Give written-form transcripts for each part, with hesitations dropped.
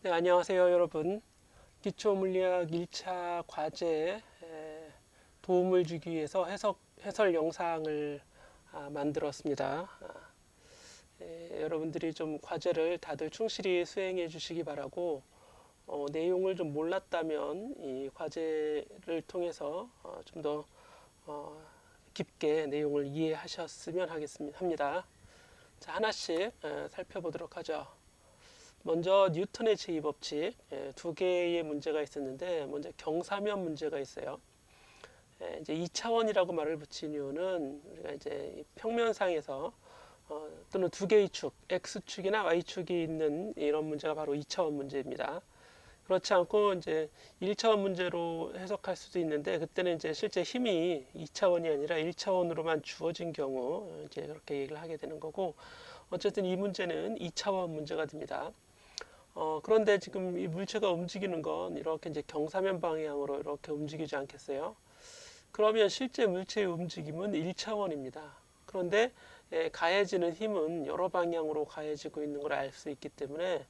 네, 안녕하세요, 여러분. 기초물리학 1차 과제에 도움을 주기 위해서 해설 영상을 만들었습니다. 여러분들이 좀 과제를 다들 충실히 수행해 주시기 바라고, 내용을 좀 몰랐다면 이 과제를 통해서 좀 더 깊게 내용을 이해하셨으면 합니다. 자, 하나씩 살펴보도록 하죠. 먼저 뉴턴의 제2법칙 두 개의 문제가 있었는데, 먼저 경사면 문제가 있어요. 이제 2차원이라고 말을 붙인 이유는 우리가 이제 평면상에서 또는 두 개의 축, x축이나 y축이 있는 이런 문제가 바로 2차원 문제입니다. 그렇지 않고 이제 1차원 문제로 해석할 수도 있는데, 그때는 이제 실제 힘이 2차원이 아니라 1차원으로만 주어진 경우 이제 그렇게 얘기를 하게 되는 거고, 어쨌든 이 문제는 2차원 문제가 됩니다. 그런데 지금 이 물체가 움직이는 건 이렇게 이제 경사면 방향으로 이렇게 움직이지 않겠어요? 그러면 실제 물체의 움직임은 1차원입니다. 그런데 가해지는 힘은 여러 방향으로 가해지고 있는 걸 알 수 있기 때문에,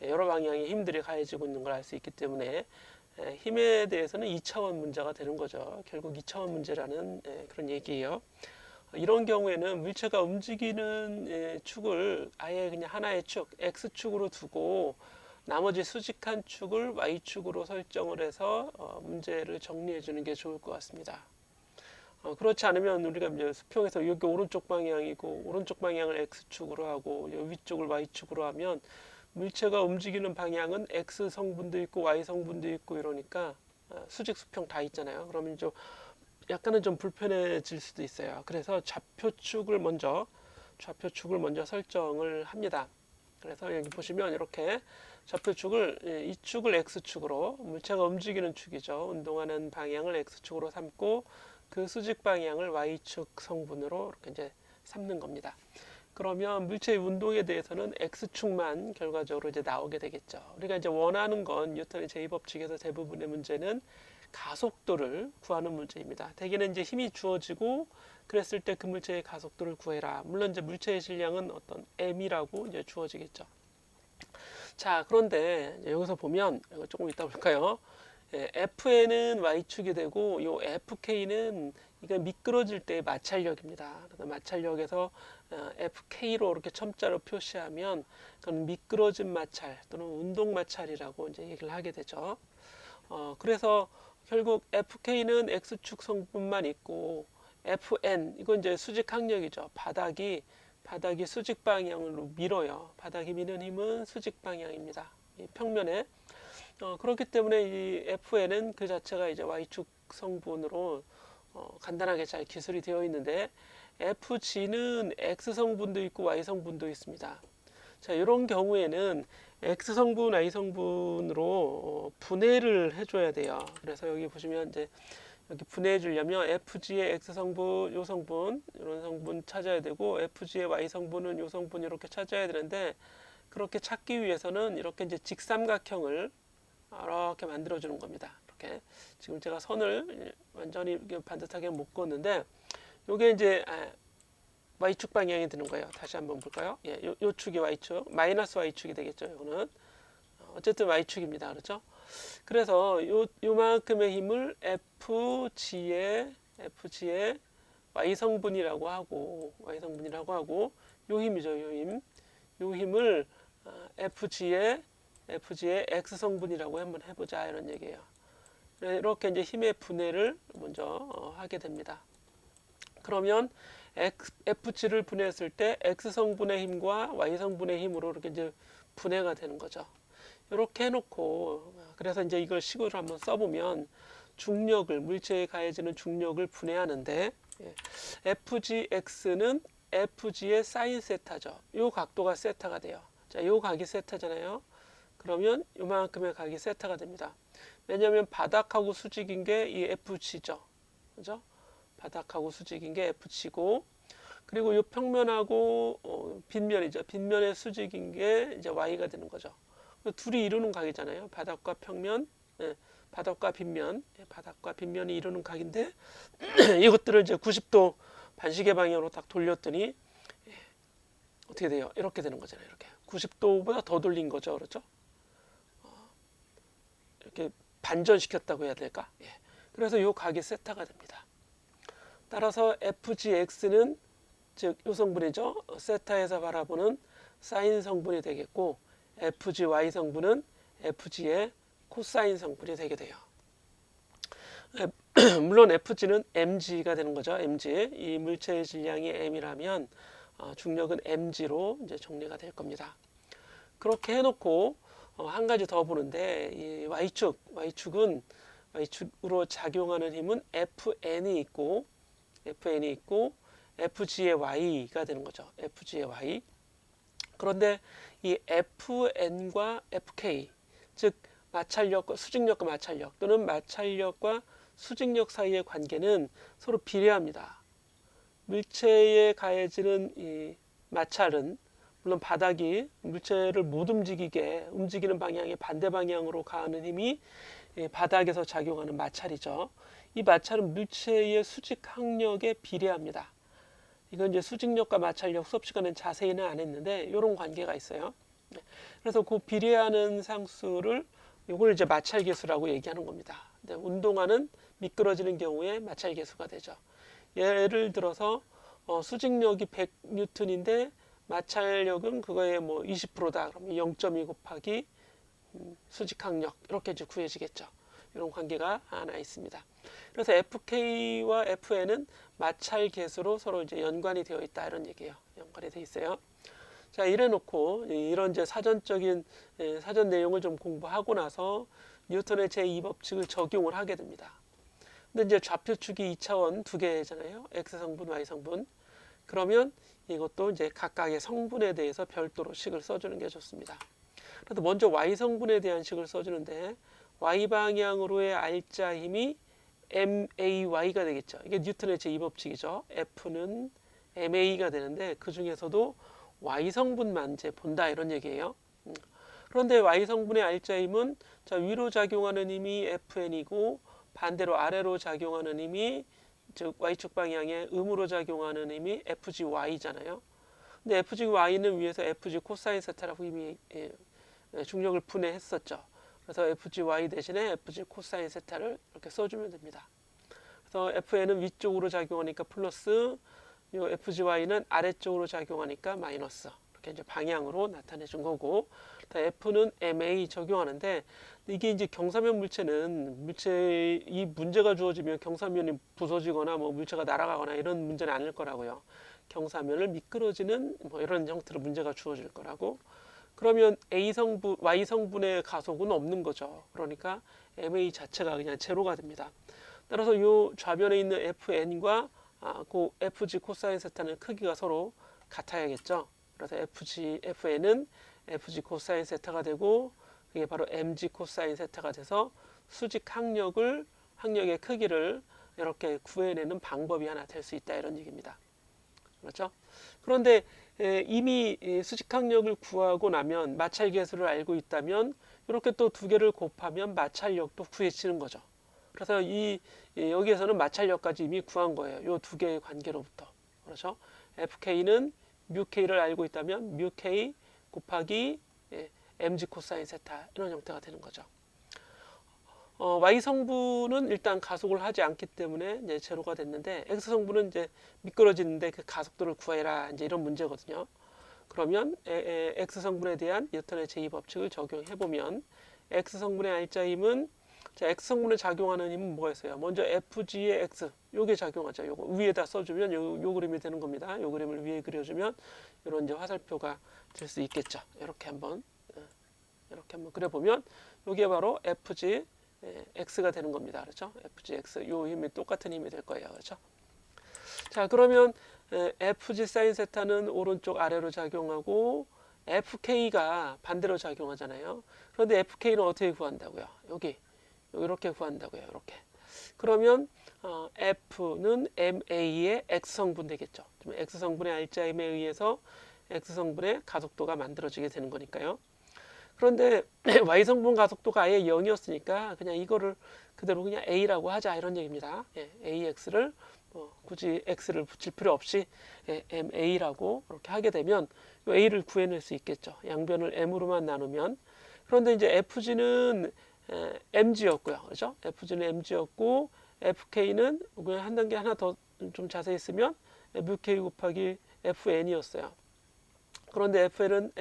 여러 방향의 힘들이 가해지고 있는 걸 알 수 있기 때문에 힘에 대해서는 2차원 문제가 되는 거죠. 결국 2차원 문제라는 그런 얘기예요. 이런 경우에는 물체가 움직이는 축을 아예 그냥 하나의 축, X축으로 두고 나머지 수직한 축을 Y축으로 설정을 해서 문제를 정리해 주는 게 좋을 것 같습니다. 그렇지 않으면 우리가 이제 수평에서 여기 오른쪽 방향이고 오른쪽 방향을 X축으로 하고 여기 위쪽을 Y축으로 하면 물체가 움직이는 방향은 X 성분도 있고 Y 성분도 있고 이러니까 수직 수평 다 있잖아요. 그러면 좀 약간은 좀 불편해질 수도 있어요. 그래서 좌표축을 먼저 설정을 합니다. 그래서 여기 보시면 이렇게 좌표축을 이 축을 X축으로, 물체가 움직이는 축이죠. 운동하는 방향을 X축으로 삼고 그 수직 방향을 Y축 성분으로 이렇게 이제 삼는 겁니다. 그러면 물체의 운동에 대해서는 X축만 결과적으로 이제 나오게 되겠죠. 우리가 이제 원하는 건 뉴턴의 제2법칙에서 대부분의 문제는 가속도를 구하는 문제입니다. 대개는 이제 힘이 주어지고 그랬을 때 그 물체의 가속도를 구해라. 물론 이제 물체의 질량은 어떤 m이라고 이제 주어지겠죠. 자, 그런데 여기서 보면 이거 조금 이따 볼까요? FN은 y축이 되고 요 FK는 이거 미끄러질 때의 마찰력입니다. 그래서 마찰력에서 FK로 이렇게 첨자로 표시하면 그건 미끄러진 마찰 또는 운동 마찰이라고 이제 얘기를 하게 되죠. 그래서 결국 FK는 X축 성분만 있고 FN 이건 이제 수직 항력이죠. 바닥이 수직 방향으로 밀어요. 바닥이 미는 힘은 수직 방향입니다. 이 평면에 그렇기 때문에 이 FN은 그 자체가 이제 Y축 성분으로 간단하게 잘 기술이 되어 있는데, FG는 X 성분도 있고 Y 성분도 있습니다. 자, 이런 경우에는 X 성분, Y 성분으로 분해를 해줘야 돼요. 그래서 여기 보시면 이제 여기 분해해 주려면 FG의 X 성분, 요 성분, 이런 성분 찾아야 되고, FG의 Y 성분은 요 성분 이렇게 찾아야 되는데, 그렇게 찾기 위해서는 이렇게 이제 직삼각형을 이렇게 만들어 주는 겁니다. 이렇게 지금 제가 선을 완전히 반듯하게 못 걷는데, 요게 이제 Y축 방향이 드는 거예요. 다시 한번 볼까요? 예, 요 축이 Y축, 마이너스 Y축이 되겠죠. 이거는 어쨌든 Y축입니다. 그렇죠? 그래서 요만큼의 힘을 FG의 Y 성분이라고 하고 요 힘이죠. 요 힘을 FG의 X 성분이라고 한번 해보자 이런 얘기예요. 이렇게 이제 힘의 분해를 먼저 하게 됩니다. 그러면 FG를 분해했을 때 X 성분의 힘과 Y 성분의 힘으로 이렇게 이제 분해가 되는 거죠. 이렇게 해놓고, 그래서 이제 이걸 식으로 한번 써보면 중력을, 물체에 가해지는 중력을 분해하는데, FGX는 FG의 사인 세타죠. 이 각도가 세타가 돼요. 자, 이 각이 세타잖아요. 그러면 이만큼의 각이 세타가 됩니다. 왜냐하면 바닥하고 수직인 게 이 FG죠. 그죠? 바닥하고 수직인 게 F치고, 그리고 이 평면하고 빗면이죠. 빗면의 수직인 게 이제 Y가 되는 거죠. 둘이 이루는 각이잖아요. 바닥과 평면, 바닥과 빗면, 바닥과 빗면이 이루는 각인데 이것들을 이제 90도 반시계 방향으로 딱 돌렸더니 어떻게 돼요? 이렇게 되는 거잖아요. 이렇게 90도보다 더 돌린 거죠, 그렇죠? 이렇게 반전시켰다고 해야 될까? 예. 그래서 요 각이 세타가 됩니다. 따라서 FGX는 즉 요 성분이죠. 세타에서 바라보는 사인 성분이 되겠고 FGY 성분은 FG의 코사인 성분이 되게 돼요. 물론 FG는 mg가 되는 거죠. mg. 이 물체의 질량이 m이라면 중력은 mg로 이제 정리가 될 겁니다. 그렇게 해놓고 한 가지 더 보는데 이 y축은 y축으로 작용하는 힘은 FN이 있고 FG의 Y가 되는 거죠. FG의 Y. 그런데 이 FN과 FK, 즉 마찰력과 수직력과 마찰력 또는 마찰력과 수직력 사이의 관계는 서로 비례합니다. 물체에 가해지는 이 마찰은 물론 바닥이 물체를 못 움직이게 움직이는 방향의 반대 방향으로 가하는 힘이 바닥에서 작용하는 마찰이죠. 이 마찰은 물체의 수직 항력에 비례합니다. 이건 이제 수직력과 마찰력 수업 시간엔 자세히는 안 했는데 이런 관계가 있어요. 그래서 그 비례하는 상수를 이걸 이제 마찰계수라고 얘기하는 겁니다. 운동화는 미끄러지는 경우에 마찰계수가 되죠. 예를 들어서 수직력이 100N인데 마찰력은 그거의 뭐 20%다. 그러면 0.2 곱하기 수직항력 이렇게 이제 구해지겠죠. 이런 관계가 하나 있습니다. 그래서 FK와 FN은 마찰 계수로 서로 이제 연관이 되어 있다 이런 얘기예요. 연관이 되어 있어요. 자, 이래 놓고 이런 이제 사전적인 사전 내용을 좀 공부하고 나서 뉴턴의 제2법칙을 적용을 하게 됩니다. 근데 이제 좌표축이 2차원 두 개잖아요. X 성분, Y 성분. 그러면 이것도 이제 각각의 성분에 대해서 별도로 식을 써주는 게 좋습니다. 그래서 먼저 Y 성분에 대한 식을 써주는데 Y 방향으로의 R자 힘이 MAY가 되겠죠. 이게 뉴턴의 제2법칙이죠. F는 MA가 되는데 그 중에서도 Y 성분만 이제 본다 이런 얘기예요. 그런데 Y 성분의 R자 힘은 자, 위로 작용하는 힘이 FN이고 반대로 아래로 작용하는 힘이 즉 Y축 방향에 음으로 작용하는 힘이 FGY잖아요. 근데 FGY는 위에서 FG 코사인 세타라고 이미 중력을 분해했었죠. 그래서 FGY 대신에 FG 코사인 세타를 이렇게 써주면 됩니다. 그래서 FN은 위쪽으로 작용하니까 플러스, 요 FGY는 아래쪽으로 작용하니까 마이너스. 이렇게 이제 방향으로 나타내 준 거고, F는 MA 적용하는데 이게 이제 경사면 물체는 이 문제가 주어지면 경사면이 부서지거나 뭐 물체가 날아가거나 이런 문제는 아닐 거라고요. 경사면을 미끄러지는 뭐 이런 형태로 문제가 주어질 거라고. 그러면 Y 성분의 가속은 없는 거죠. 그러니까 MA 자체가 그냥 제로가 됩니다. 따라서 이 좌변에 있는 FN과 그 FG 코사인 세타는 크기가 서로 같아야겠죠. 그래서 FN은 FG 코사인 세타가 되고 그게 바로 MG 코사인 세타가 돼서 수직 항력의 크기를 이렇게 구해내는 방법이 하나 될 수 있다 이런 얘기입니다. 그렇죠? 그런데 이미 수직항력을 구하고 나면 마찰계수를 알고 있다면 이렇게 또 두 개를 곱하면 마찰력도 구해지는 거죠. 그래서 여기에서는 마찰력까지 이미 구한 거예요. 이 두 개의 관계로부터. 그렇죠? FK는 뮤K를 알고 있다면 뮤K 곱하기 mg 코사인 세타 이런 형태가 되는 거죠. Y 성분은 일단 가속을 하지 않기 때문에 이제 제로가 됐는데 X 성분은 이제 미끄러지는데 그 가속도를 구해라 이제 이런 문제거든요. 그러면 X 성분에 대한 뉴턴의 제2법칙을 적용해 보면 X 성분의 R자 힘은 자, X 성분에 작용하는 힘은 뭐가 있어요? 먼저 FG의 X 요게 작용하죠. 요거 위에다 써주면 요 그림이 되는 겁니다. 요 그림을 위에 그려주면 이런 이제 화살표가 될 수 있겠죠. 이렇게 한번 그려보면 요게 바로 FG X가 되는 겁니다. 그렇죠? FGX 요 힘이 똑같은 힘이 될 거예요. 그렇죠? 자, 그러면 FG 사인 세타는 오른쪽 아래로 작용하고 FK가 반대로 작용하잖아요. 그런데 FK는 어떻게 구한다고요? 여기 이렇게 구한다고요. 이렇게. 그러면 F는 MA의 X 성분 되겠죠. X 성분의 R자 힘에 의해서 X 성분의 가속도가 만들어지게 되는 거니까요. 그런데 Y 성분 가속도가 아예 0이었으니까 그냥 이거를 그대로 그냥 A라고 하자 이런 얘기입니다. AX를 굳이 X를 붙일 필요 없이 MA라고 이렇게 하게 되면 A를 구해낼 수 있겠죠. 양변을 M으로만 나누면. 그런데 이제 FG는 mg였고요. 그죠? fg는 mg였고 fk는 그냥 한 단계 하나 더 좀 자세히 쓰면 mk 곱하기 fn이었어요. 그런데 fn은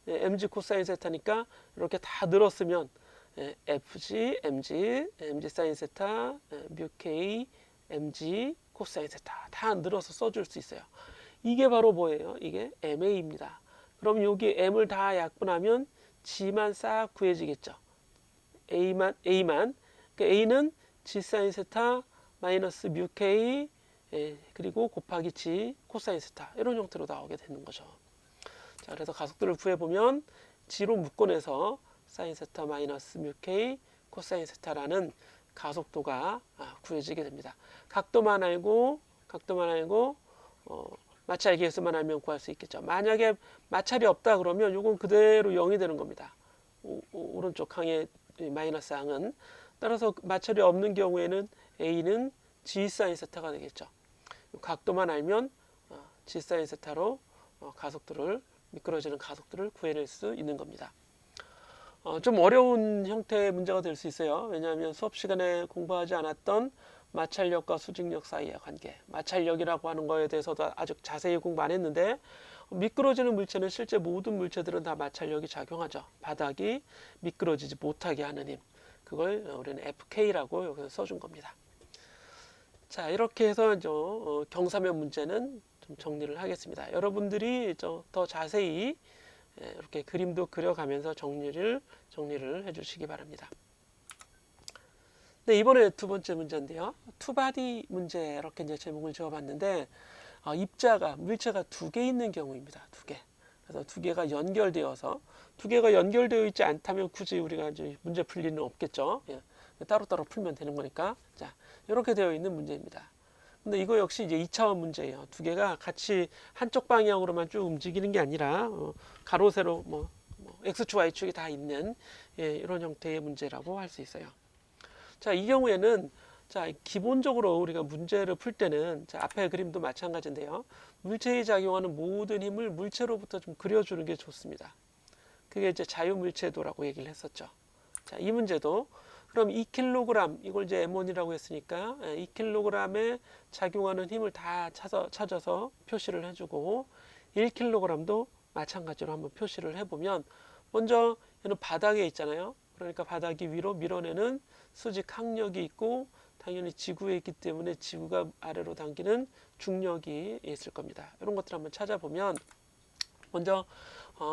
mg 코사인 세타니까 이렇게 다 늘었으면 fg, mg 사인 세타, 뮤k, mg 코사인 세타 다 늘어서 써줄 수 있어요. 이게 바로 뭐예요? 이게 ma입니다. 그럼 여기 m을 다 약분하면 g만 싹 구해지겠죠. a만. 그러니까 a는 g 사인 세타 마이너스 뮤k 그리고 곱하기 g 코사인 세타 이런 형태로 나오게 되는 거죠. 자, 그래서 가속도를 구해보면 g로 묶어내서 사인 세타 마이너스 뮤k 코사인 세타라는 가속도가 구해지게 됩니다. 각도만 알고 마찰 계수만 알면 구할 수 있겠죠. 만약에 마찰이 없다 그러면 이건 그대로 0이 되는 겁니다. 오른쪽 항의 마이너스 항은. 따라서 마찰이 없는 경우에는 A는 G 사인 세타가 되겠죠. 각도만 알면 G 사인 세타로 미끄러지는 가속도를 구해낼 수 있는 겁니다. 좀 어려운 형태의 문제가 될 수 있어요. 왜냐하면 수업 시간에 공부하지 않았던 마찰력과 수직력 사이의 관계, 마찰력이라고 하는 거에 대해서도 아주 자세히 공부 안 했는데 미끄러지는 물체는 실제 모든 물체들은 다 마찰력이 작용하죠. 바닥이 미끄러지지 못하게 하는 힘, 그걸 우리는 FK라고 여기서 써준 겁니다. 자, 이렇게 해서 경사면 문제는 좀 정리를 하겠습니다. 여러분들이 더 자세히 이렇게 그림도 그려가면서 정리를 해주시기 바랍니다. 네, 이번에 두 번째 문제인데요. 투바디 문제 이렇게 이제 제목을 지어봤는데 입자가 물체가 두 개 있는 경우입니다. 두 개. 그래서 두 개가 연결되어서 두 개가 연결되어 있지 않다면 굳이 우리가 이제 문제 풀 일은 없겠죠. 예. 따로따로 풀면 되는 거니까. 자, 이렇게 되어 있는 문제입니다. 근데 이거 역시 이제 2차원 문제예요. 두 개가 같이 한쪽 방향으로만 쭉 움직이는 게 아니라 가로 세로 x축 y축이 다 있는 이런 형태의 문제라고 할 수 있어요. 자, 이 경우에는 자, 기본적으로 우리가 문제를 풀 때는 자, 앞에 그림도 마찬가지인데요. 물체에 작용하는 모든 힘을 물체로부터 좀 그려주는 게 좋습니다. 그게 이제 자유물체도라고 얘기를 했었죠. 자, 이 문제도 그럼 2kg 이걸 이제 M1이라고 했으니까 2kg에 작용하는 힘을 다 찾아서 표시를 해주고 1kg도 마찬가지로 한번 표시를 해보면 먼저 얘는 바닥에 있잖아요. 그러니까 바닥이 위로 밀어내는 수직 항력이 있고 당연히 지구에 있기 때문에 지구가 아래로 당기는 중력이 있을 겁니다. 이런 것들 한번 찾아보면 먼저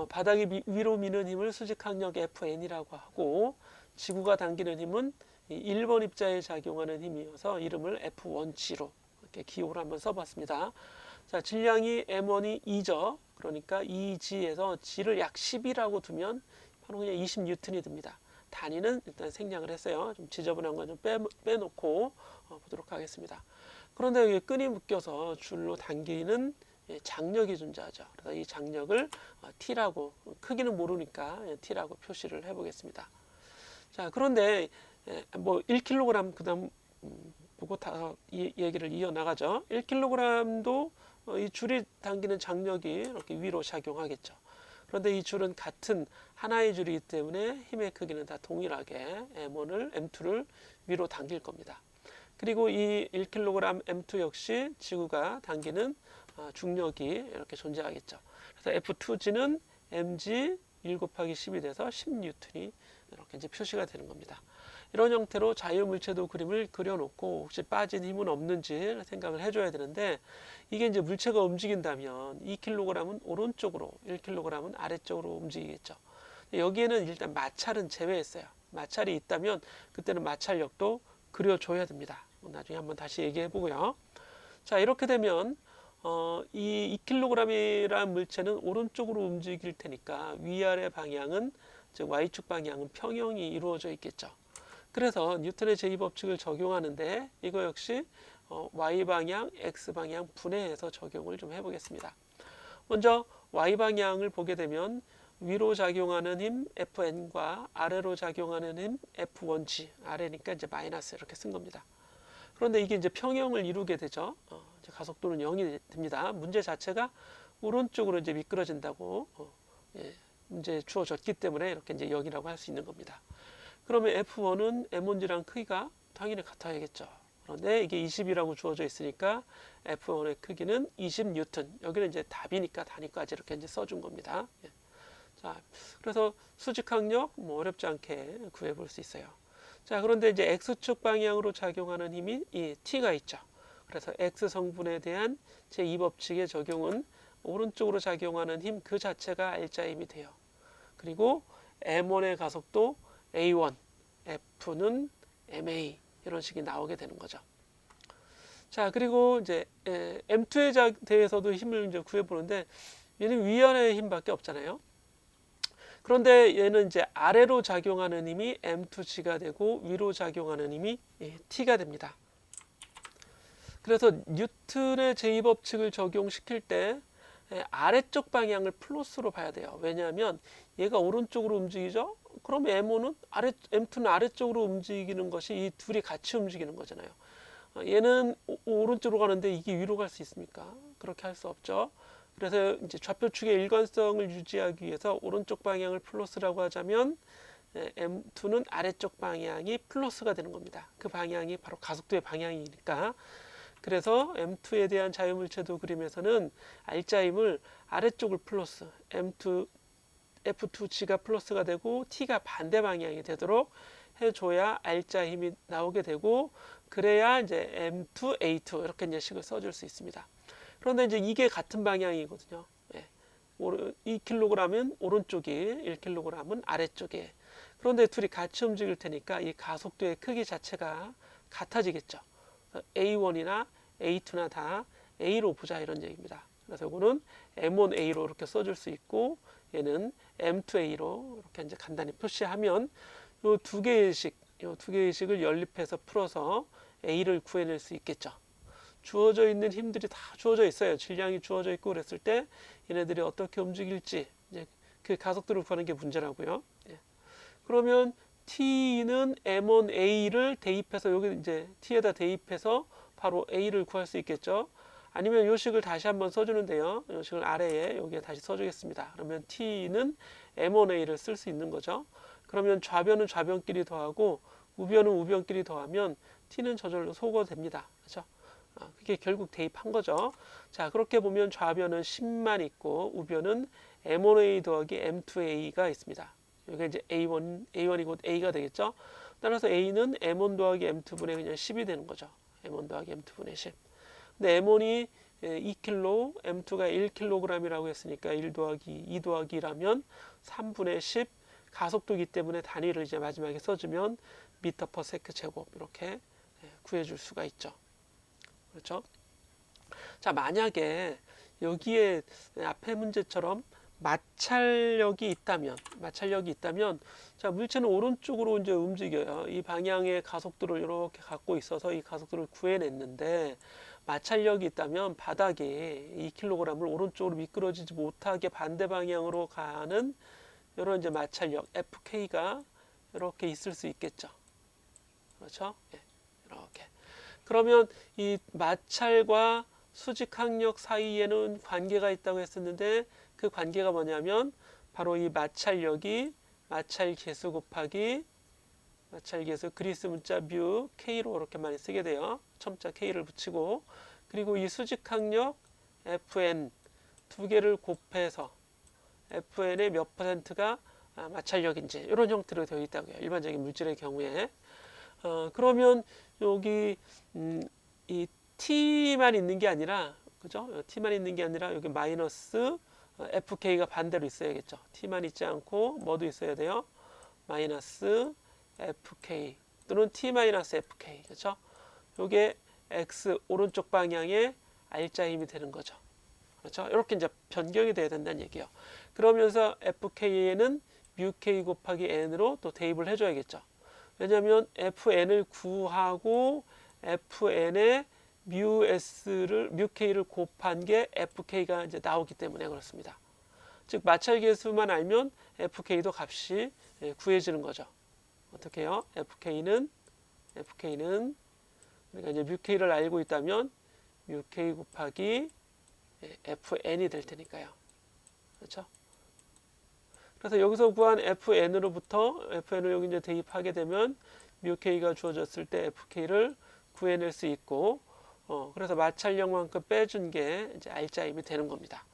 바닥이 위로 미는 힘을 수직 항력 FN이라고 하고 지구가 당기는 힘은 1번 입자에 작용하는 힘이어서 이름을 F1G로 이렇게 기호를 한번 써봤습니다. 자, 질량이 M1이 2죠. 그러니까 2G에서 G를 약 10이라고 두면 바로 그냥 20N이 듭니다. 단위는 일단 생략을 했어요. 좀 지저분한 건 좀 빼놓고 보도록 하겠습니다. 그런데 여기 끈이 묶여서 줄로 당기는 장력이 존재하죠. 그래서 이 장력을 T라고, 크기는 모르니까 T라고 표시를 해보겠습니다. 자, 그런데 뭐 1kg 그다음 보고 다 얘기를 이어나가죠. 1kg도 이 줄이 당기는 장력이 이렇게 위로 작용하겠죠. 그런데 이 줄은 같은 하나의 줄이기 때문에 힘의 크기는 다 동일하게 M2를 위로 당길 겁니다. 그리고 이 1kg M2 역시 지구가 당기는 중력이 이렇게 존재하겠죠. 그래서 F2G는 mg 1 곱하기 10이 돼서 10N이 이렇게 이제 표시가 되는 겁니다. 이런 형태로 자유물체도 그림을 그려놓고 혹시 빠진 힘은 없는지 생각을 해줘야 되는데 이게 이제 물체가 움직인다면 2kg은 오른쪽으로 1kg은 아래쪽으로 움직이겠죠. 여기에는 일단 마찰은 제외했어요. 마찰이 있다면 그때는 마찰력도 그려줘야 됩니다. 나중에 한번 다시 얘기해 보고요. 자, 이렇게 되면 이 2kg이라는 물체는 오른쪽으로 움직일 테니까 위아래 방향은 즉 y축 방향은 평형이 이루어져 있겠죠. 그래서 뉴턴의 제2법칙을 적용하는데 이거 역시 y방향, x방향 분해해서 적용을 좀 해보겠습니다. 먼저 y방향을 보게 되면 위로 작용하는 힘 Fn과 아래로 작용하는 힘 F1G, 아래니까 이제 마이너스 이렇게 쓴 겁니다. 그런데 이게 이제 평형을 이루게 되죠. 이제 가속도는 0이 됩니다. 문제 자체가 오른쪽으로 이제 미끄러진다고 문제에 주어졌기 때문에 이렇게 이제 0이라고 할 수 있는 겁니다. 그러면 F1은 M1G랑 크기가 당연히 같아야겠죠. 그런데 이게 20이라고 주어져 있으니까 F1의 크기는 20뉴턴. 여기는 이제 답이니까 단위까지 이렇게 이제 써준 겁니다. 예. 자, 그래서 수직항력 뭐 어렵지 않게 구해볼 수 있어요. 자, 그런데 이제 X축 방향으로 작용하는 힘이 이 T가 있죠. 그래서 X 성분에 대한 제2법칙의 적용은 오른쪽으로 작용하는 힘 그 자체가 R자 힘이 돼요. 그리고 M1의 가속도 A1, F는 MA 이런 식이 나오게 되는 거죠. 자, 그리고 이제 M2에 대해서도 힘을 이제 구해보는데 얘는 위아래 힘밖에 없잖아요. 그런데 얘는 이제 아래로 작용하는 힘이 M2G가 되고 위로 작용하는 힘이 T가 됩니다. 그래서 뉴턴의 제2법칙을 적용시킬 때 아래쪽 방향을 플러스로 봐야 돼요. 왜냐하면 얘가 오른쪽으로 움직이죠. 그럼 M2는 아래쪽으로 움직이는 것이 이 둘이 같이 움직이는 거잖아요. 얘는 오른쪽으로 가는데 이게 위로 갈 수 있습니까? 그렇게 할 수 없죠. 그래서 이제 좌표축의 일관성을 유지하기 위해서 오른쪽 방향을 플러스라고 하자면 M2는 아래쪽 방향이 플러스가 되는 겁니다. 그 방향이 바로 가속도의 방향이니까. 그래서 M2에 대한 자유물체도 그림에서는 R자임을 아래쪽을 플러스, F2G가 플러스가 되고 T가 반대 방향이 되도록 해줘야 R자 힘이 나오게 되고, 그래야 이제 M2A2 이렇게 이제 식을 써줄 수 있습니다. 그런데 이제 이게 같은 방향이거든요. 2kg은 오른쪽이, 1kg은 아래쪽이. 그런데 둘이 같이 움직일 테니까 이 가속도의 크기 자체가 같아지겠죠. A1이나 A2나 다 A로 보자 이런 얘기입니다. 그래서 이거는 M1A로 이렇게 써줄 수 있고, 얘는 M2A로 이렇게 이제 간단히 표시하면 이 두 개의 식을 연립해서 풀어서 A를 구해낼 수 있겠죠. 주어져 있는 힘들이 다 주어져 있어요. 질량이 주어져 있고 그랬을 때 얘네들이 어떻게 움직일지 이제 그 가속도를 구하는 게 문제라고요. 예. 그러면 T는 M1A를 대입해서 여기 이제 T에다 대입해서 바로 A를 구할 수 있겠죠. 아니면 요 식을 다시 한번 써주는데요. 요 식을 아래에 여기에 다시 써주겠습니다. 그러면 T는 M1A를 쓸 수 있는 거죠. 그러면 좌변은 좌변끼리 더하고 우변은 우변끼리 더하면 T는 저절로 소거됩니다. 그렇죠? 그게 결국 대입한 거죠. 자, 그렇게 보면 좌변은 10만 있고 우변은 M1A 더하기 M2A가 있습니다. 여기가 이제 A1이 곧 A가 되겠죠. 따라서 A는 M1 더하기 M2분의 그냥 10이 되는 거죠. M1 더하기 M2분의 10. 근데 M1이 2kg, M2가 1kg이라고 했으니까 1 더하기 2 더하기라면 3분의 10 가속도이기 때문에 단위를 이제 마지막에 써주면 미터 퍼 세크 제곱 이렇게 구해줄 수가 있죠. 그렇죠? 자, 만약에 여기에 앞에 문제처럼 마찰력이 있다면, 자, 물체는 오른쪽으로 이제 움직여요. 이 방향의 가속도를 이렇게 갖고 있어서 이 가속도를 구해냈는데, 마찰력이 있다면 바닥에 2kg을 오른쪽으로 미끄러지지 못하게 반대 방향으로 가는 이런 이제 마찰력 FK가 이렇게 있을 수 있겠죠. 그렇죠? 예, 이렇게. 그러면 이 마찰과 수직항력 사이에는 관계가 있다고 했었는데 그 관계가 뭐냐면 바로 이 마찰력이 마찰계수 곱하기 마찰계수 그리스 문자 뮤 K로 이렇게 많이 쓰게 돼요. 첨자 K를 붙이고, 그리고 이 수직항력 FN 두 개를 곱해서 FN의 몇 퍼센트가 마찰력인지 이런 형태로 되어 있다고요. 일반적인 물질의 경우에. 그러면 여기 이 T만 있는 게 아니라, 그죠? T만 있는 게 아니라 여기 마이너스 FK가 반대로 있어야겠죠. T만 있지 않고 뭐도 있어야 돼요? 마이너스 FK 또는 T-FK, 그렇죠? 요게 X 오른쪽 방향의 R자 힘이 되는 거죠. 그렇죠? 이렇게 이제 변경이 돼야 된다는 얘기예요. 그러면서 FK에는 뮤K 곱하기 N으로 또 대입을 해줘야겠죠. 왜냐하면 FN을 구하고 FN에 뮤K를 곱한 게 FK가 이제 나오기 때문에 그렇습니다. 즉 마찰계수만 알면 FK도 값이 구해지는 거죠. 어떻게 해요? FK는 그러니까 이제 뮤K를 알고 있다면 뮤K 곱하기 FN이 될 테니까요. 그렇죠? 그래서 여기서 구한 fn으로부터 fn을 여기 이제 대입하게 되면 μk가 주어졌을 때 fk를 구해낼 수 있고, 그래서 마찰력만큼 빼준 게 이제 R자임이 되는 겁니다.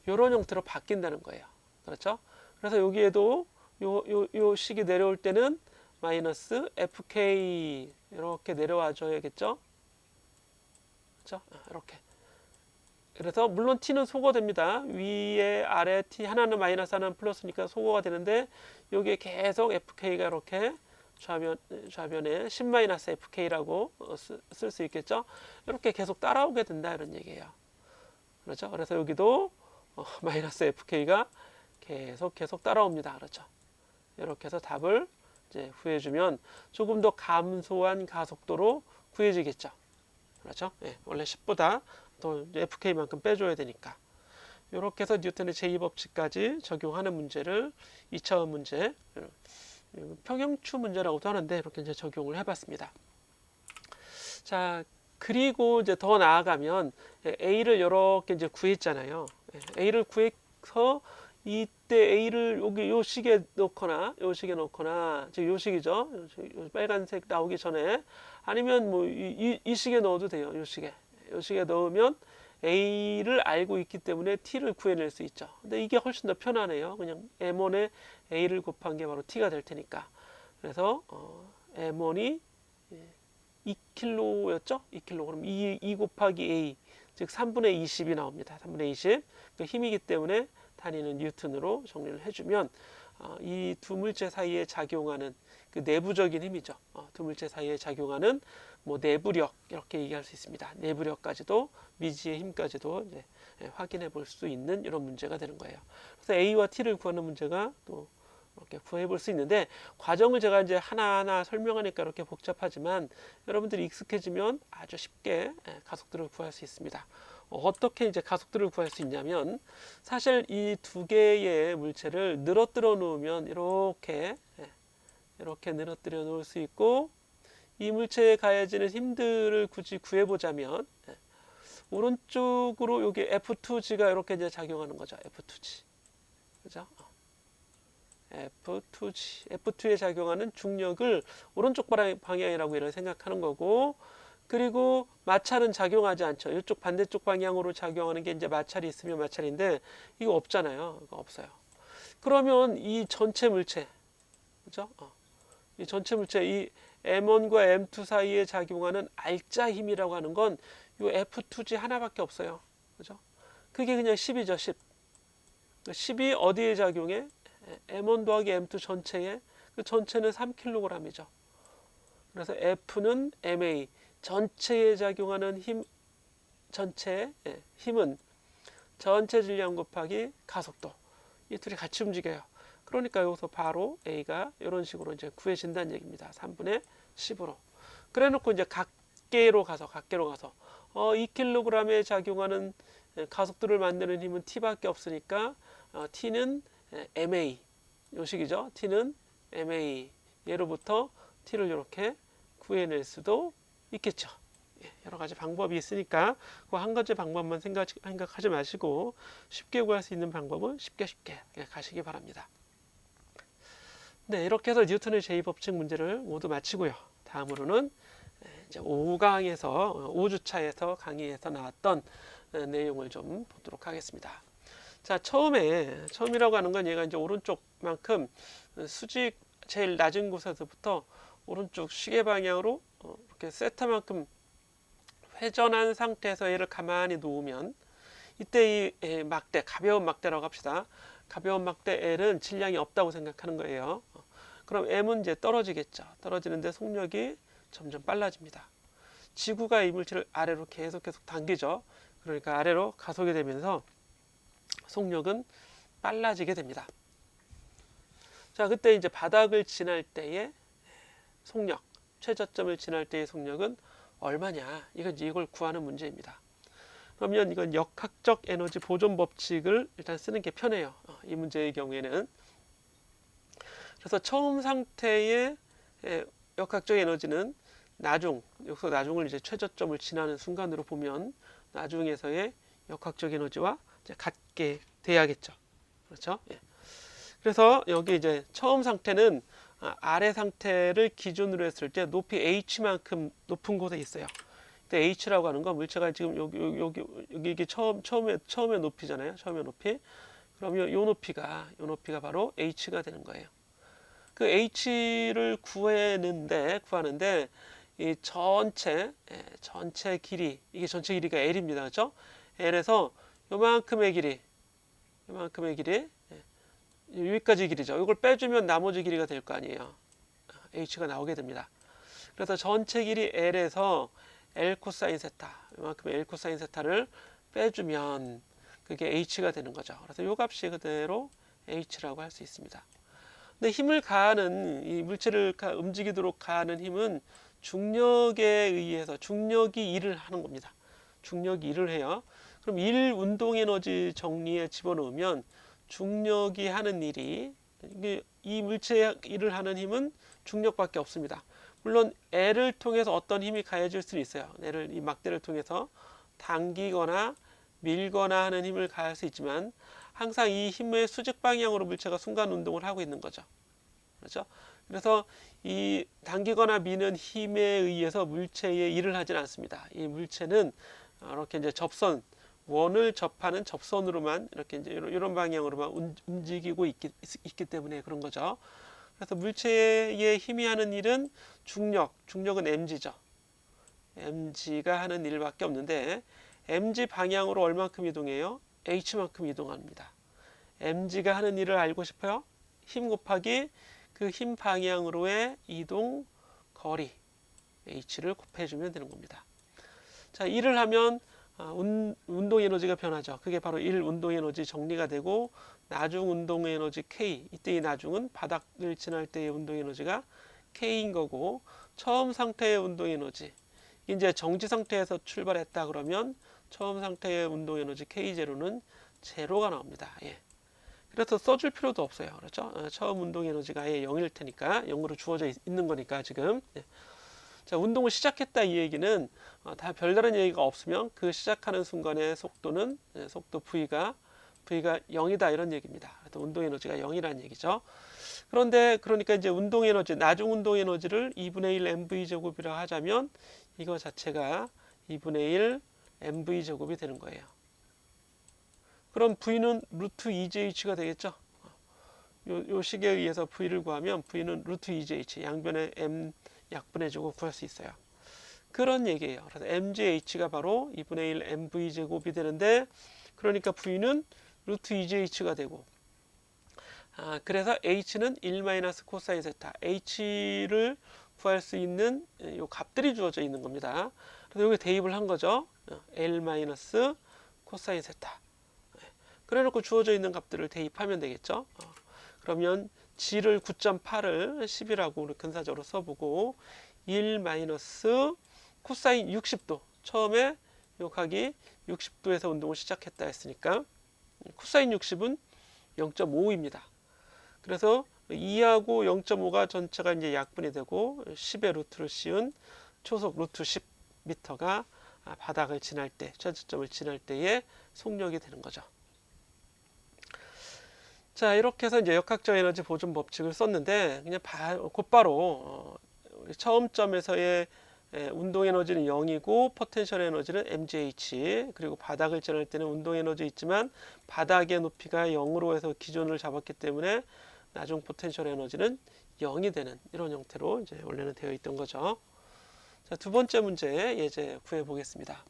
이런 형태로 바뀐다는 거예요. 그렇죠? 그래서 여기에도 요 식이 내려올 때는 마이너스 fk 이렇게 내려와 줘야겠죠? 그렇죠? 이렇게. 그래서 물론 t는 소거됩니다. 위에 아래 t 하나는 마이너스 하나는 플러스니까 소거가 되는데 여기에 계속 fk가 이렇게 좌변에 10-fk라고 쓸 수 있겠죠. 이렇게 계속 따라오게 된다 이런 얘기예요. 그렇죠? 그래서 여기도 마이너스 fk가 계속 따라옵니다. 그렇죠? 이렇게 해서 답을 이제 구해주면 조금 더 감소한 가속도로 구해지겠죠. 그렇죠? 예, 원래 10보다 또 fk만큼 빼줘야 되니까. 이렇게 해서 뉴턴의 제2법칙까지 적용하는 문제를 2차원 문제, 평형추 문제라고도 하는데 이렇게 이제 적용을 해봤습니다. 자, 그리고 이제 더 나아가면 A를 이렇게 이제 구했잖아요. A를 구해서 이때 A를 여기 요 식에 넣거나 요 식에 넣거나 즉 요 식이죠. 요 빨간색 나오기 전에 아니면 뭐 이 식에 넣어도 돼요. 요 식에 넣으면 A를 알고 있기 때문에 T를 구해낼 수 있죠. 근데 이게 훨씬 더 편하네요. 그냥 M1에 A를 곱한 게 바로 T가 될 테니까. 그래서 M1이 2kg였죠? 2kg. 그럼 2 곱하기 A, 즉 3분의 20이 나옵니다. 3분의 20. 그 힘이기 때문에 단위는 뉴턴으로 정리를 해주면 이 두 물체 사이에 작용하는 그 내부적인 힘이죠. 두 물체 사이에 작용하는 뭐 내부력 이렇게 얘기할 수 있습니다. 내부력까지도 미지의 힘까지도 이제 확인해 볼 수 있는 이런 문제가 되는 거예요. 그래서 A와 T를 구하는 문제가 또 이렇게 구해 볼 수 있는데 과정을 제가 이제 하나하나 설명하니까 이렇게 복잡하지만 여러분들이 익숙해지면 아주 쉽게 가속도를 구할 수 있습니다. 어떻게 이제 가속도를 구할 수 있냐면 사실 이 두 개의 물체를 늘어뜨려 놓으면 이렇게 늘어뜨려 놓을 수 있고 이 물체에 가해지는 힘들을 굳이 구해보자면 오른쪽으로 여기 F2G가 이렇게 이제 작용하는 거죠. F2G. 그죠? F2에 작용하는 중력을 오른쪽 방향이라고 이렇게 생각하는 거고, 그리고 마찰은 작용하지 않죠. 이쪽 반대쪽 방향으로 작용하는 게 이제 마찰이 있으면 마찰인데 이거 없잖아요. 이거 없어요. 그러면 이 전체 물체, 그죠? 이 전체 물체, 이 M1과 M2 사이에 작용하는 R자 힘이라고 하는 건 이 F2G 하나밖에 없어요. 그죠? 그게 그냥 10이죠. 10. 10이 어디에 작용해? M1 더하기 M2 전체에, 그 전체는 3kg이죠. 그래서 F는 MA, 전체에 작용하는 힘, 전체의 힘은 전체 질량 곱하기 가속도. 이 둘이 같이 움직여요. 그러니까 여기서 바로 A가 이런 식으로 이제 구해진다는 얘기입니다. 3분의 10으로. 그래 놓고 이제 각계로 가서 2kg에 작용하는 가속도를 만드는 힘은 T밖에 없으니까 T는 MA, 요식이죠. T는 MA, 얘로부터 T를 이렇게 구해낼 수도 있겠죠. 여러 가지 방법이 있으니까 그 한 가지 방법만 생각하지 마시고 쉽게 구할 수 있는 방법은 쉽게 가시기 바랍니다. 네, 이렇게 해서 뉴턴의 제2법칙 문제를 모두 마치고요. 다음으로는 이제 5강에서 5주차에서 강의에서 나왔던 내용을 좀 보도록 하겠습니다. 자, 처음이라고 하는 건 얘가 이제 오른쪽만큼 수직 제일 낮은 곳에서부터 오른쪽 시계 방향으로 이렇게 세타만큼 회전한 상태에서 얘를 가만히 놓으면 이때 이 막대, 가벼운 막대라고 합시다. 가벼운 막대 L은 질량이 없다고 생각하는 거예요. 그럼 M은 이제 떨어지겠죠. 떨어지는데 속력이 점점 빨라집니다. 지구가 이 물체를 아래로 계속 당기죠. 그러니까 아래로 가속이 되면서 속력은 빨라지게 됩니다. 자, 그때 이제 바닥을 지날 때의 속력, 최저점을 지날 때의 속력은 얼마냐? 이걸 구하는 문제입니다. 그러면 이건 역학적 에너지 보존 법칙을 일단 쓰는 게 편해요. 이 문제의 경우에는. 그래서 처음 상태의 역학적 에너지는 여기서 나중을 이제 최저점을 지나는 순간으로 보면 나중에서의 역학적 에너지와 이제 같게 돼야겠죠. 그렇죠? 예. 그래서 여기 이제 처음 상태는 아래 상태를 기준으로 했을 때 높이 h만큼 높은 곳에 있어요. 근데 h라고 하는 건 물체가 지금 여기 이게 처음에 높이잖아요. 처음에 높이. 그러면 요 높이가 바로 h가 되는 거예요. 그 h를 구하는데 이 전체 길이, 이게 전체 길이가 l입니다. 그렇죠? l에서 요만큼의 길이 여기까지 길이죠. 이걸 빼주면 나머지 길이가 될 거 아니에요. h가 나오게 됩니다. 그래서 전체 길이 l에서 l 코사인 세타, 이만큼의 l 코사인 세타를 빼주면 그게 h가 되는 거죠. 그래서 이 값이 그대로 h라고 할 수 있습니다. 근데 힘을 가하는, 이 물체를 움직이도록 가하는 힘은 중력에 의해서, 중력이 일을 하는 겁니다. 중력이 일을 해요. 그럼 일 운동 에너지 정리에 집어넣으면 중력이 하는 일이, 이 물체에 일을 하는 힘은 중력밖에 없습니다. 물론 L을 통해서 어떤 힘이 가해질 수는 있어요. 이 막대를 통해서 당기거나 밀거나 하는 힘을 가할 수 있지만 항상 이 힘의 수직 방향으로 물체가 순간 운동을 하고 있는 거죠. 그렇죠? 그래서 이 당기거나 미는 힘에 의해서 물체의 일을 하지는 않습니다. 이 물체는 이렇게 이제 원을 접하는 접선으로만 이렇게 이제 이런 방향으로만 움직이고 있기 때문에 그런 거죠. 그래서 물체의 힘이 하는 일은 중력은 mg죠. mg가 하는 일밖에 없는데 mg 방향으로 얼만큼 이동해요? h만큼 이동합니다. mg가 하는 일을 알고 싶어요? 힘 곱하기 그 힘 방향으로의 이동 거리 h를 곱해주면 되는 겁니다. 자, 일을 하면 운동 에너지가 변하죠. 그게 바로 운동 에너지 정리가 되고 나중 운동 에너지 K, 이때 이 나중은 바닥을 지날 때의 운동 에너지가 K인 거고, 처음 상태의 운동 에너지, 이제 정지 상태에서 출발했다 그러면 처음 상태의 운동 에너지 K0는 제로가 나옵니다. 예. 그래서 써줄 필요도 없어요. 그렇죠? 처음 운동 에너지가 아예 0일 테니까, 0으로 주어져 있는 거니까 지금. 예. 자, 운동을 시작했다 이 얘기는 다 별다른 얘기가 없으면 그 시작하는 순간의 속도는 속도 V가 0이다 이런 얘기입니다. 운동 에너지가 0이라는 얘기죠. 그러니까 이제 운동 에너지, 나중 운동 에너지를 2분의 1 mv 제곱이라 하자면 이거 자체가 2분의 1 mv 제곱이 되는 거예요. 그럼 V는 루트 2jh가 되겠죠. 요 식에 의해서 V를 구하면 V는 루트 2jh, 양변에 m 약분해주고 구할 수 있어요. 그런 얘기예요. 그래서 mgh가 바로 2분의 1 mv 제곱이 되는데, 그러니까 V는 루트 2jh가 되고, 그래서 h는 1 마이너스 코사인 세타, h를 구할 수 있는 요 값들이 주어져 있는 겁니다. 그래서 여기 대입을 한 거죠. l 마이너스 코사인 세타. 그래놓고 주어져 있는 값들을 대입하면 되겠죠. 그러면 g를 9.8을 10이라고 근사적으로 써보고, 1 마이너스 코사인 60도, 처음에 요 각이 60도에서 운동을 시작했다 했으니까 코사인 60은 0.5입니다. 그래서 2하고 0.5가 전체가 이제 약분이 되고 10의 루트를 씌운 초속 루트 10m가 바닥을 지날 때, 최저점을 지날 때의 속력이 되는 거죠. 자, 이렇게 해서 이제 역학적 에너지 보존 법칙을 썼는데, 그냥 곧바로 처음 점에서의 운동 에너지는 0이고 포텐셜 에너지는 mgh, 그리고 바닥을 지날 때는 운동 에너지 있지만 바닥의 높이가 0으로 해서 기준을 잡았기 때문에 나중 포텐셜 에너지는 0이 되는 이런 형태로 이제 원래는 되어 있던 거죠. 자, 두 번째 문제 예제 구해 보겠습니다.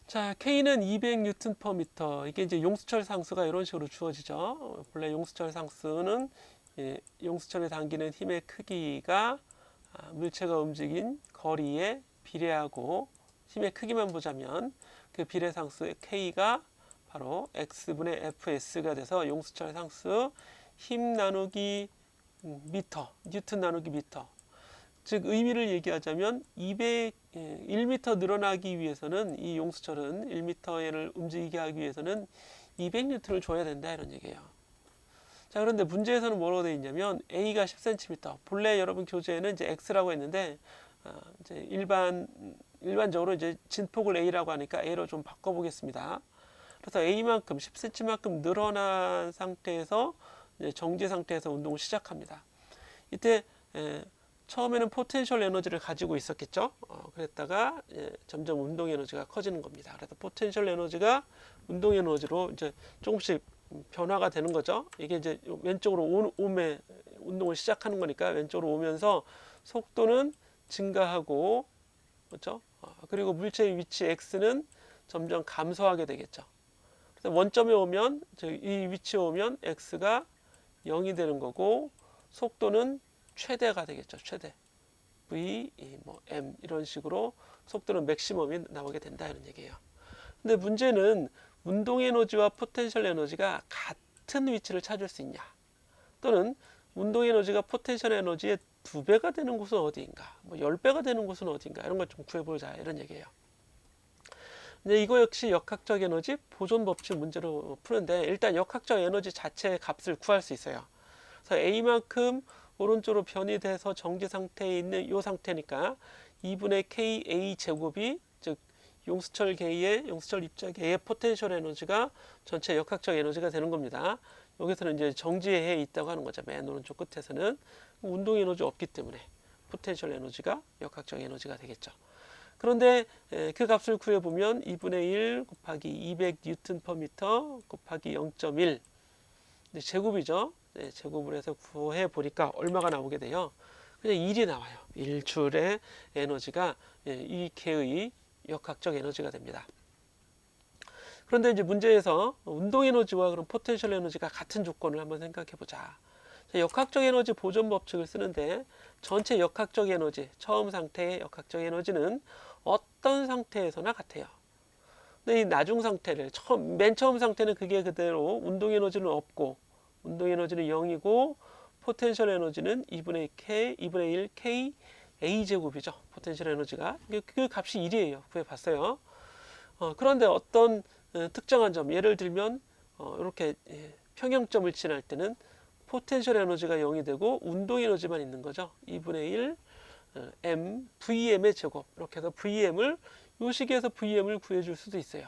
자, K는 200N/m. 이게 이제 용수철 상수가 이런 식으로 주어지죠. 본래 용수철 상수는 용수철에 당기는 힘의 크기가 물체가 움직인 거리에 비례하고, 힘의 크기만 보자면 그 비례 상수의 K가 바로 X분의 FS가 돼서 용수철 상수 힘 나누기 미터, 뉴턴 나누기 미터. 즉 의미를 얘기하자면 1m 늘어나기 위해서는, 이 용수철은 1m를 움직이게 하기 위해서는 200N을 줘야 된다 이런 얘기예요. 자, 그런데 문제에서는 뭐라고 되어 있냐면 A가 10cm. 본래 여러분 교재에는 이제 X라고 했는데 이제 일반적으로 이제 진폭을 A라고 하니까 A로 좀 바꿔보겠습니다. 그래서 A만큼 10cm만큼 늘어난 상태에서 정지 상태에서 운동을 시작합니다. 이때 처음에는 포텐셜 에너지를 가지고 있었겠죠. 그랬다가 점점 운동 에너지가 커지는 겁니다. 그래서 포텐셜 에너지가 운동 에너지로 이제 조금씩 변화가 되는 거죠. 이게 이제 왼쪽으로 오면 운동을 시작하는 거니까 왼쪽으로 오면서 속도는 증가하고, 그렇죠? 그리고 물체의 위치 x는 점점 감소하게 되겠죠. 그래서 원점에 오면, 이 위치에 오면 x가 0이 되는 거고, 속도는 최대가 되겠죠. 최대. v, m 이런 식으로 속도는 맥시멈이 나오게 된다 이런 얘기예요. 근데 문제는 운동 에너지와 포텐셜 에너지가 같은 위치를 찾을 수 있냐, 또는 운동 에너지가 포텐셜 에너지의 2배가 되는 곳은 어디인가, 10배가 되는 곳은 어디인가, 이런 걸 좀 구해보자 이런 얘기예요. 근데 이거 역시 역학적 에너지 보존 법칙 문제로 푸는데, 일단 역학적 에너지 자체의 값을 구할 수 있어요. 그래서 A만큼 오른쪽으로 변이 돼서 정지 상태에 있는 이 상태니까 2분의 KA 제곱이, 즉 용수철 개의, 용수철 입자계의 포텐셜 에너지가 전체 역학적 에너지가 되는 겁니다. 여기서는 이제 정지해 있다고 하는 거죠. 맨 오른쪽 끝에서는 운동 에너지 없기 때문에 포텐셜 에너지가 역학적 에너지가 되겠죠. 그런데 그 값을 구해보면 2분의 1 곱하기 200 뉴턴 퍼 미터 곱하기 0.1 제곱이죠. 제곱을 해서 구해 보니까 얼마가 나오게 돼요? 그냥 1이 나와요. 1줄의 에너지가 이 개의 역학적 에너지가 됩니다. 그런데 이제 문제에서 운동 에너지와 그런 포텐셜 에너지가 같은 조건을 한번 생각해 보자. 역학적 에너지 보존 법칙을 쓰는데, 전체 역학적 에너지, 처음 상태의 역학적 에너지는 어떤 상태에서나 같아요. 근데 이 나중 상태를, 맨 처음 상태는 그게 그대로 운동 에너지는 없고, 운동 에너지는 0이고, 포텐셜 에너지는 2분의 1 K A 제곱이죠. 포텐셜 에너지가. 그 값이 1이에요. 구해봤어요. 그런데 어떤 특정한 점, 예를 들면 이렇게 평형점을 지날 때는 포텐셜 에너지가 0이 되고 운동 에너지만 있는 거죠. 2분의 1 m VM의 제곱, 이렇게 해서 VM을, 이 식에서 VM을 구해줄 수도 있어요.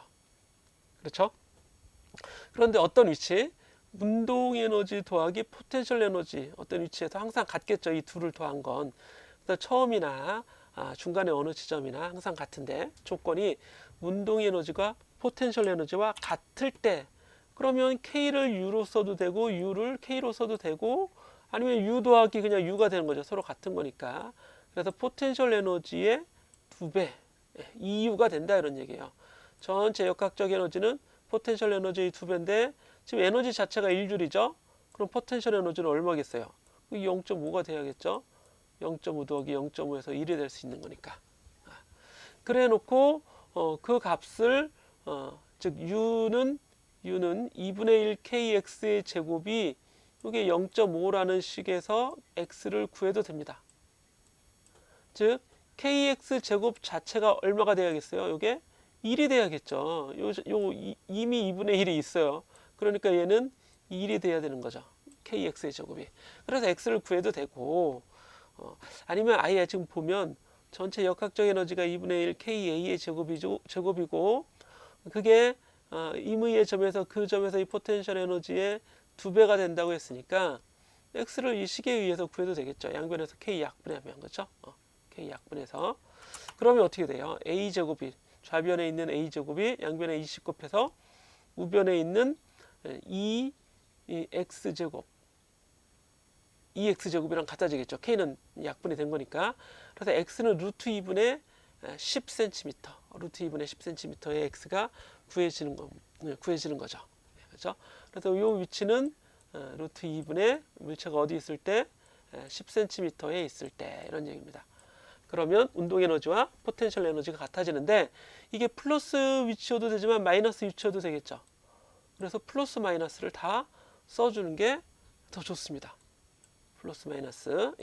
그렇죠? 그런데 어떤 위치, 운동 에너지 더하기 포텐셜 에너지, 어떤 위치에서 항상 같겠죠. 이 둘을 더한 건. 그래서 처음이나 중간에 어느 지점이나 항상 같은데, 조건이 운동 에너지가 포텐셜 에너지와 같을 때, 그러면 K를 U로 써도 되고 U를 K로 써도 되고, 아니면 U 더하기 그냥 U가 되는 거죠. 서로 같은 거니까. 그래서 포텐셜 에너지의 2배, EU가 된다 이런 얘기예요. 전체 역학적 에너지는 포텐셜 에너지의 2배인데 지금 에너지 자체가 1줄이죠. 그럼 포텐셜 에너지는 얼마겠어요? 0.5가 돼야겠죠. 0.5 더하기 0.5에서 1이 될 수 있는 거니까. 그래 놓고 그 값을 즉 U는 2분의 1 KX의 제곱이, 이게 0.5라는 식에서 X를 구해도 됩니다. 즉 KX 제곱 자체가 얼마가 돼야겠어요? 이게 1이 돼야겠죠. 이미 2분의 1이 있어요. 그러니까 얘는 1이 돼야 되는 거죠. KX의 제곱이. 그래서 X를 구해도 되고, 아니면 아예 지금 보면 전체 역학적 에너지가 2분의 1 KA의 제곱이고, 그게 임의의 점에서, 그 점에서 이 포텐셜 에너지의 2배가 된다고 했으니까 X를 이 식에 의해서 구해도 되겠죠. 양변에서 K 약분하면, 그렇죠? K 약분해서. 그러면 어떻게 돼요? A 제곱이, 좌변에 있는 A 제곱이 양변에 20 곱해서 우변에 있는 2X 제곱, 2X 제곱이랑 같아지겠죠. K는 약분이 된 거니까. 그래서 X는 루트 2분의 10cm, 루트 2분의 10cm의 X가 구해지는 거죠. 그렇죠? 그래서 이 위치는 루트 2분의 물체가 어디 있을 때, 10cm에 있을 때, 이런 얘기입니다. 그러면 운동 에너지와 포텐셜 에너지가 같아지는데, 이게 플러스 위치여도 되지만 마이너스 위치여도 되겠죠. 그래서 플러스 마이너스를 다 써주는 게 더 좋습니다. 플러스 마이너스.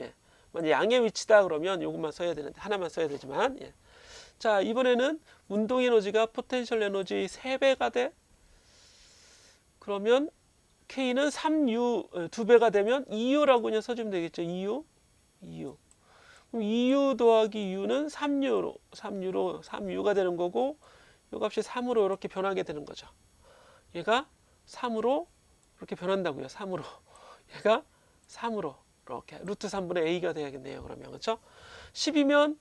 만약 양의 위치다 그러면 이것만 써야 되는데, 하나만 써야 되지만, 자, 이번에는 운동 에너지가 포텐셜 에너지 3배가 돼. 그러면 K는 3U, 2배가 되면 2U라고 그냥 써주면 되겠죠. 2U. 그럼 2U 더하기 U는 3U가 되는 거고, 이 값이 3으로 이렇게 변하게 되는 거죠. 얘가 3으로 이렇게 변한다고요. 3으로. 얘가 3으로 이렇게 루트 3분의 a가 돼야겠네요. 그러면 그렇죠? 10이면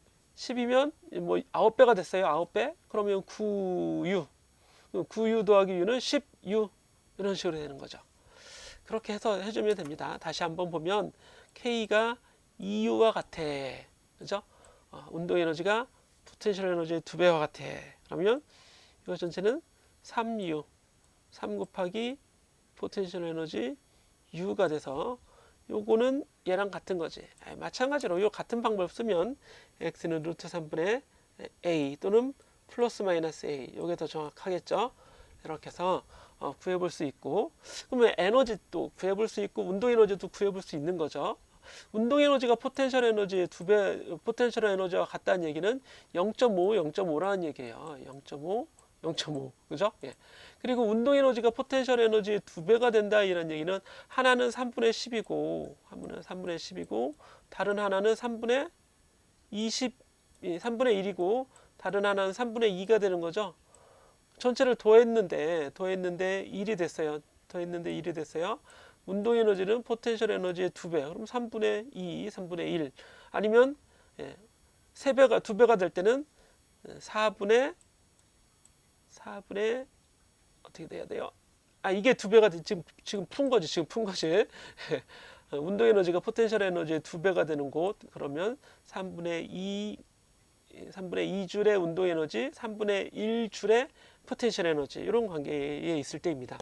뭐 9배가 됐어요. 9배. 그러면 9u. 9u 더하기 u는 10u. 이런 식으로 되는 거죠. 그렇게 해서 해주면 됩니다. 다시 한번 보면 K가 EU와 같아. 그죠? 운동 에너지가 포텐셜 에너지의 2배와 같아. 그러면 이거 전체는 3U. 3 곱하기 포텐셜 에너지 U가 돼서 요거는 얘랑 같은 거지. 마찬가지로 요 같은 방법 쓰면 X는 루트 3분의 A 또는 플러스 마이너스 A. 요게 더 정확하겠죠? 이렇게 해서 구해볼 수 있고, 그러면 에너지도 구해볼 수 있고 운동 에너지도 구해볼 수 있는 거죠. 운동 에너지가 포텐셜 에너지의 2배, 포텐셜 에너지와 같다는 얘기는 0.5, 0.5라는 얘기예요. 0.5, 0.5, 그죠? 예. 그리고 운동 에너지가 포텐셜 에너지의 2배가 된다 이런 얘기는 하나는 3분의 10이고, 하나는 3분의 10이고, 다른 하나는 3분의 20, 3분의 1이고, 다른 하나는 3분의 2가 되는 거죠. 전체를 더했는데 1이 됐어요. 더했는데 1이 됐어요. 운동 에너지는 포텐셜 에너지의 2배. 그럼 3분의 2, 3분의 1. 아니면 3배가 2배가 될 때는 4분의 어떻게 돼야 돼요? 이게 2배가 지금 푼 거지. 지금 푼 거지. 운동 에너지가 포텐셜 에너지의 2배가 되는 곳. 그러면 3분의 2줄의 운동 에너지, 3분의 1줄의 포텐셜 에너지 이런 관계에 있을 때입니다.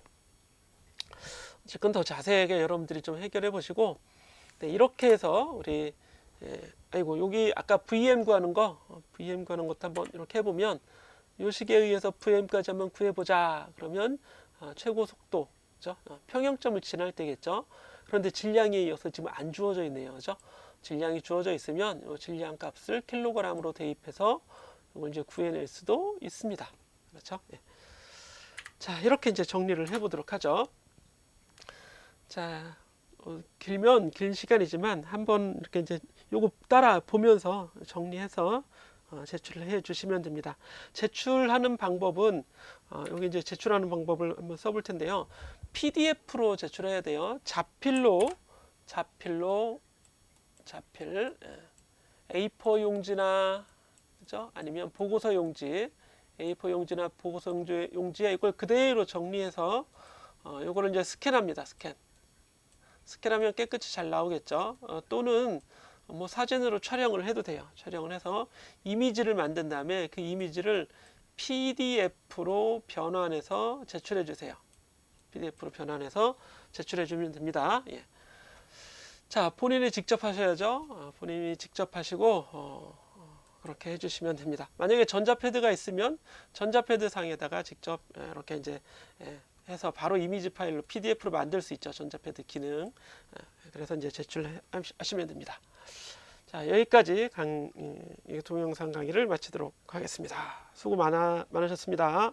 어쨌든 더 자세하게 여러분들이 좀 해결해 보시고, 네, 이렇게 해서 우리 여기 아까 VM 구하는 것도 한번 이렇게 해보면 이 식에 의해서 VM까지 한번 구해보자. 그러면 최고 속도, 그죠? 평형점을 지날 때겠죠. 그런데 질량에 이어서 지금 안 주어져 있네요, 그죠? 질량이 주어져 있으면 이 질량 값을 킬로그램으로 대입해서 이걸 이제 구해낼 수도 있습니다. 그렇죠? 네. 자, 이렇게 이제 정리를 해보도록 하죠. 자, 길면 긴 시간이지만 한번 이렇게 이제 요거 따라 보면서 정리해서 제출을 해 주시면 됩니다. 제출하는 방법은 여기 이제 제출하는 방법을 한번 써볼 텐데요. PDF로 제출해야 돼요. 자필 A4 용지나 그죠? 아니면 보고서 용지, A4 용지나 보고서 용지에 이걸 그대로 정리해서 요거를 이제 스캔합니다. 스캔하면 깨끗이 잘 나오겠죠. 또는 뭐 사진으로 촬영을 해도 돼요. 촬영을 해서 이미지를 만든 다음에 그 이미지를 PDF로 변환해서 제출해 주세요. PDF로 변환해서 제출해 주면 됩니다. 예. 자, 본인이 직접 하셔야죠. 본인이 직접 하시고 그렇게 해주시면 됩니다. 만약에 전자패드가 있으면 전자패드 상에다가 직접 이렇게 이제 해서 바로 이미지 파일로 PDF로 만들 수 있죠. 전자패드 기능. 그래서 이제 제출하시면 됩니다. 자, 여기까지 동영상 강의를 마치도록 하겠습니다. 수고 많으셨습니다.